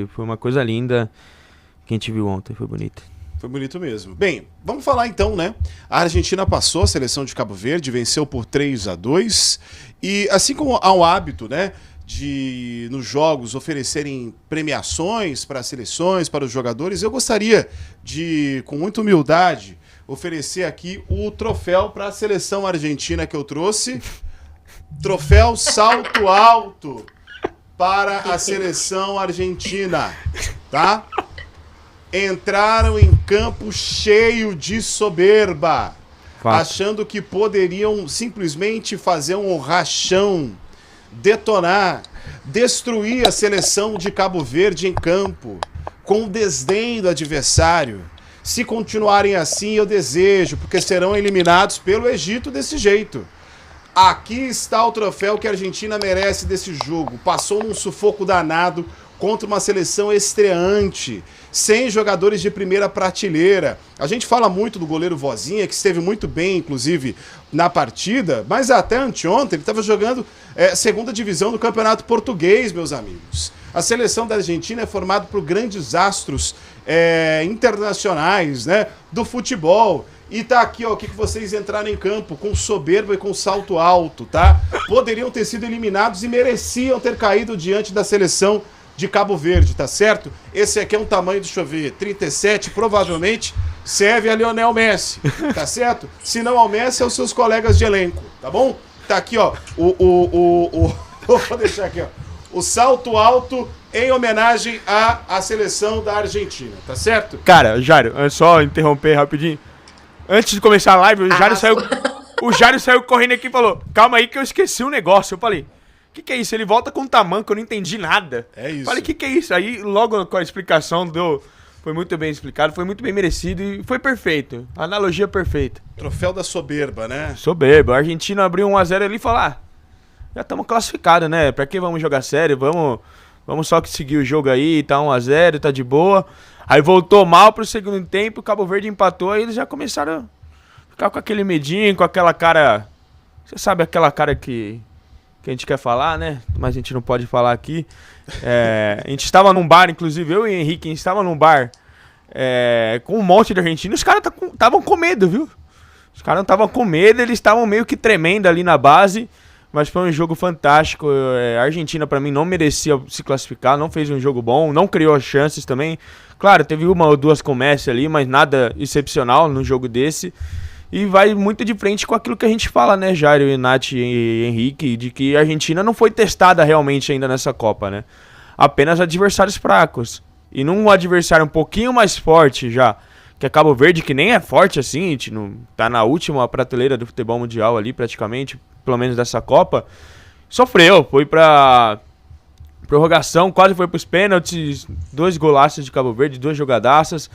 Foi uma coisa linda que a gente viu ontem, foi bonito. Foi bonito mesmo. Bem, vamos falar então, né? A Argentina passou a seleção de Cabo Verde, venceu por 3-2. E assim como há um hábito, né, de nos jogos oferecerem premiações para as seleções, para os jogadores, eu gostaria de, com muita humildade, oferecer aqui o troféu para a seleção argentina que eu trouxe. Troféu Salto Alto para a seleção argentina, tá? Entraram em campo cheio de soberba, achando que poderiam simplesmente fazer um rachão, detonar, destruir a seleção de Cabo Verde em campo, com o desdém do adversário. Se continuarem assim, eu desejo, porque serão eliminados pelo Egito desse jeito. Aqui está o troféu que a Argentina merece desse jogo. Passou num sufoco danado contra uma seleção estreante, sem jogadores de primeira prateleira. A gente fala muito do goleiro Vozinha, que esteve muito bem, inclusive, na partida, mas até anteontem ele estava jogando segunda divisão do Campeonato Português, meus amigos. A seleção da Argentina é formada por grandes astros internacionais, né, do futebol. E tá aqui, ó, o que vocês entraram em campo com soberba e com salto alto, tá? Poderiam ter sido eliminados e mereciam ter caído diante da seleção de Cabo Verde, tá certo? Esse aqui é um tamanho, deixa eu ver, 37, provavelmente serve a Lionel Messi, tá certo? Se não ao Messi, aos seus colegas de elenco, tá bom? Tá aqui, ó, vou deixar aqui, ó, o salto alto em homenagem à seleção da Argentina, tá certo? Cara, Jário, só interromper rapidinho. Antes de começar a live, o Jário saiu correndo aqui e falou, calma aí que eu esqueci um negócio. Eu falei, o que é isso? Ele volta com um tamanho que eu não entendi nada. É isso. Falei, o que é isso? Aí, logo com a explicação, foi muito bem explicado, foi muito bem merecido e foi perfeito. A analogia perfeita. Troféu da soberba, né? Soberba. A Argentina abriu 1-0 ali e falou, já estamos classificados, né? Pra que vamos jogar sério? Vamos só que seguir o jogo aí, tá 1-0, tá de boa. Aí voltou mal pro segundo tempo, o Cabo Verde empatou, aí eles já começaram a ficar com aquele medinho, com aquela cara... Você sabe aquela cara que a gente quer falar, né? Mas a gente não pode falar aqui. A gente estava num bar, inclusive eu e o Henrique, a gente estava num bar com um monte de argentinos, os caras estavam com medo, viu? Os caras não estavam com medo, eles estavam meio que tremendo ali na base, mas foi um jogo fantástico. A Argentina, pra mim, não merecia se classificar, não fez um jogo bom, não criou chances também. Claro, teve uma ou duas com o Messi ali, mas nada excepcional num jogo desse. E vai muito de frente com aquilo que a gente fala, né, Jairo, Nath e Henrique, de que a Argentina não foi testada realmente ainda nessa Copa, né? Apenas adversários fracos. E num adversário um pouquinho mais forte já, que é Cabo Verde, que nem é forte assim, a gente não tá na última prateleira do futebol mundial ali praticamente, pelo menos dessa Copa, sofreu, foi pra prorrogação, quase foi pros pênaltis, 2 golaços de Cabo Verde, 2 jogadaças.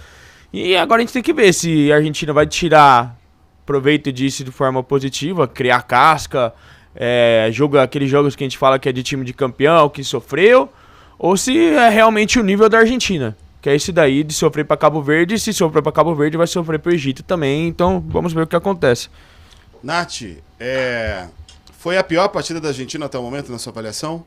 E agora a gente tem que ver se a Argentina vai tirar proveito disso de forma positiva, criar casca, aqueles jogos que a gente fala que é de time de campeão, que sofreu, ou se é realmente o nível da Argentina, que é esse daí de sofrer para Cabo Verde, e se sofrer para Cabo Verde vai sofrer para o Egito também, então vamos ver o que acontece. Nath, foi a pior partida da Argentina até o momento na sua avaliação?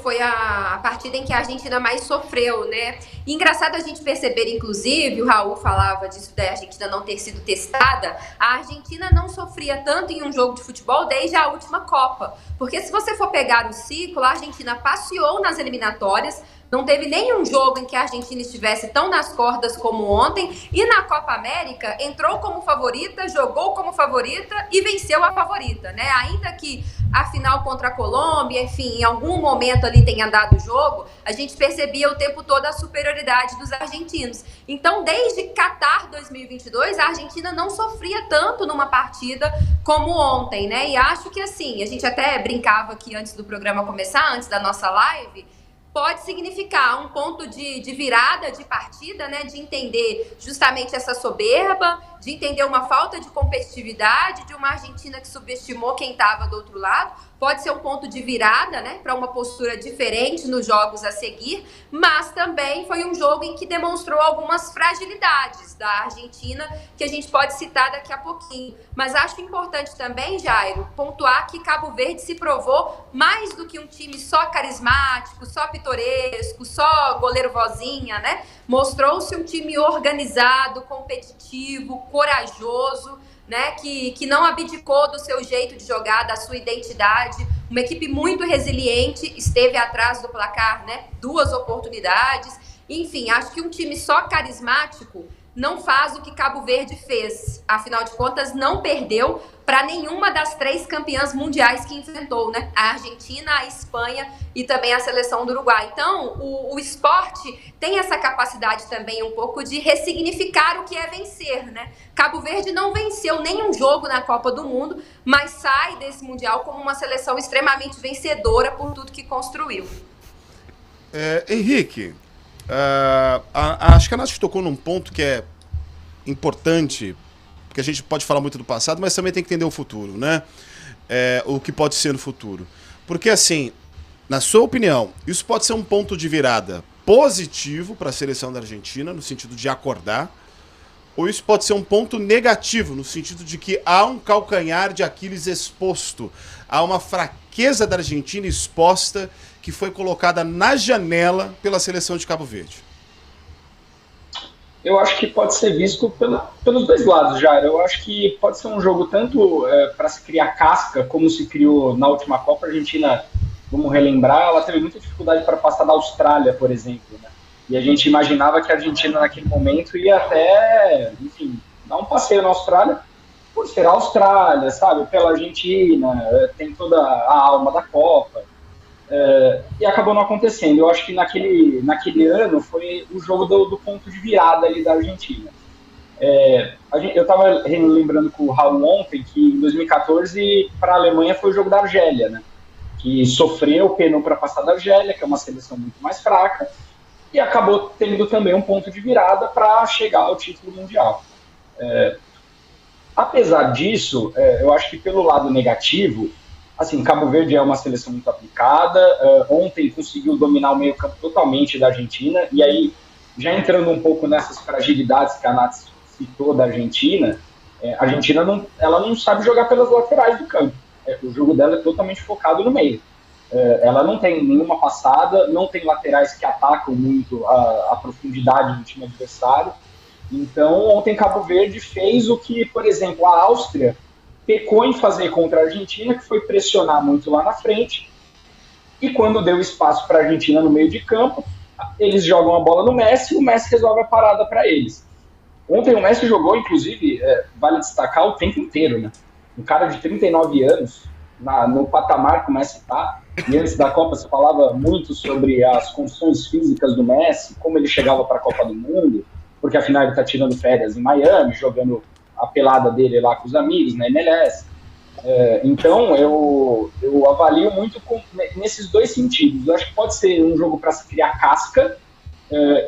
Foi a partida em que a Argentina mais sofreu, né? E engraçado a gente perceber, inclusive, o Raul falava disso da Argentina não ter sido testada, a Argentina não sofria tanto em um jogo de futebol desde a última Copa. Porque se você for pegar o ciclo, a Argentina passeou nas eliminatórias, não teve nenhum jogo em que a Argentina estivesse tão nas cordas como ontem. E na Copa América entrou como favorita, jogou como favorita e venceu a favorita, né? Ainda que a final contra a Colômbia, enfim, em algum momento ali tenha dado o jogo, a gente percebia o tempo todo a superioridade dos argentinos. Então, desde Qatar 2022, a Argentina não sofria tanto numa partida como ontem, né? E acho que assim, a gente até brincava aqui antes do programa começar, antes da nossa live, pode significar um ponto de virada de partida, né? De entender justamente essa soberba, de entender uma falta de competitividade, de uma Argentina que subestimou quem estava do outro lado. Pode ser um ponto de virada, né? Para uma postura diferente nos jogos a seguir, mas também foi um jogo em que demonstrou algumas fragilidades da Argentina, que a gente pode citar daqui a pouquinho. Mas acho importante também, Jairo, pontuar que Cabo Verde se provou mais do que um time só carismático, só pitoresco, só goleiro vozinha, né? Mostrou-se um time organizado, competitivo, corajoso, né? Que não abdicou do seu jeito de jogar, da sua identidade. Uma equipe muito resiliente, esteve atrás do placar, né? 2 oportunidades. Enfim, acho que um time só carismático não faz o que Cabo Verde fez. Afinal de contas, não perdeu para nenhuma das 3 campeãs mundiais que enfrentou, né? A Argentina, a Espanha e também a seleção do Uruguai. Então, o esporte tem essa capacidade também um pouco de ressignificar o que é vencer, né? Cabo Verde não venceu nenhum jogo na Copa do Mundo, mas sai desse Mundial como uma seleção extremamente vencedora por tudo que construiu. Henrique, acho que a Nath tocou num ponto que é importante, porque a gente pode falar muito do passado, mas também tem que entender o futuro, né? O que pode ser no futuro. Porque, assim, na sua opinião, isso pode ser um ponto de virada positivo para a seleção da Argentina, no sentido de acordar, ou isso pode ser um ponto negativo, no sentido de que há um calcanhar de Aquiles exposto, há uma fraqueza da Argentina exposta que foi colocada na janela pela seleção de Cabo Verde? Eu acho que pode ser visto pelos dois lados, Jair. Eu acho que pode ser um jogo tanto para se criar casca, como se criou na última Copa. A Argentina, vamos relembrar, ela teve muita dificuldade para passar da Austrália, por exemplo, né? E a gente imaginava que a Argentina, naquele momento, ia até, enfim, dar um passeio na Austrália, por ser a Austrália, sabe? Pela Argentina, tem toda a alma da Copa. E acabou não acontecendo. Eu acho que naquele ano foi o jogo do ponto de virada ali da Argentina. Eu estava lembrando com o Raul ontem que em 2014 para a Alemanha foi o jogo da Argélia, né? Que sofreu, penou para passar da Argélia, que é uma seleção muito mais fraca, e acabou tendo também um ponto de virada para chegar ao título mundial. Apesar disso, eu acho que pelo lado negativo, assim, Cabo Verde é uma seleção muito aplicada. Ontem conseguiu dominar o meio-campo totalmente da Argentina. E aí, já entrando um pouco nessas fragilidades que a Nath citou da Argentina, a Argentina não sabe jogar pelas laterais do campo. O jogo dela é totalmente focado no meio. Ela não tem nenhuma passada, não tem laterais que atacam muito a profundidade do time adversário. Então, ontem Cabo Verde fez o que, por exemplo, a Áustria pecou em fazer contra a Argentina, que foi pressionar muito lá na frente, e quando deu espaço para a Argentina no meio de campo, eles jogam a bola no Messi e o Messi resolve a parada para eles. Ontem o Messi jogou, inclusive, vale destacar, o tempo inteiro, né? Um cara de 39 anos, no patamar que o Messi está, e antes da Copa se falava muito sobre as condições físicas do Messi, como ele chegava para a Copa do Mundo, porque afinal ele está tirando férias em Miami, jogando a pelada dele lá com os amigos na MLS. Então eu avalio muito nesses dois sentidos. Eu acho que pode ser um jogo para se criar casca,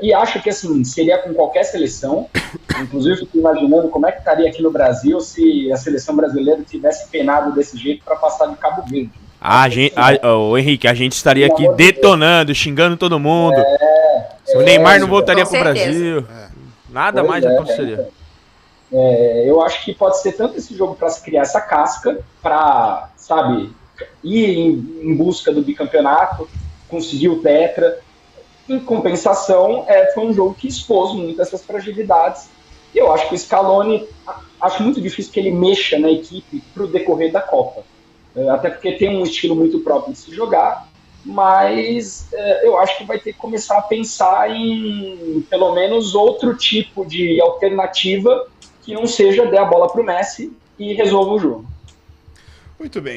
e acho que assim, seria com qualquer seleção. Inclusive fico imaginando como é que estaria aqui no Brasil se a seleção brasileira tivesse penado desse jeito para passar de Cabo Verde. Henrique, a gente estaria aqui detonando, xingando todo mundo. Se o Neymar não voltaria pro Brasil, nada mais aconteceria. Eu acho que pode ser tanto esse jogo para se criar essa casca, para, sabe, ir em busca do bicampeonato, conseguir o tetra. Em compensação, foi um jogo que expôs muito essas fragilidades. E eu acho que o Scaloni, acho muito difícil que ele mexa na equipe para o decorrer da Copa. Até porque tem um estilo muito próprio de se jogar, mas eu acho que vai ter que começar a pensar em, pelo menos, outro tipo de alternativa que não seja dar a bola para o Messi e resolva o jogo. Muito bem.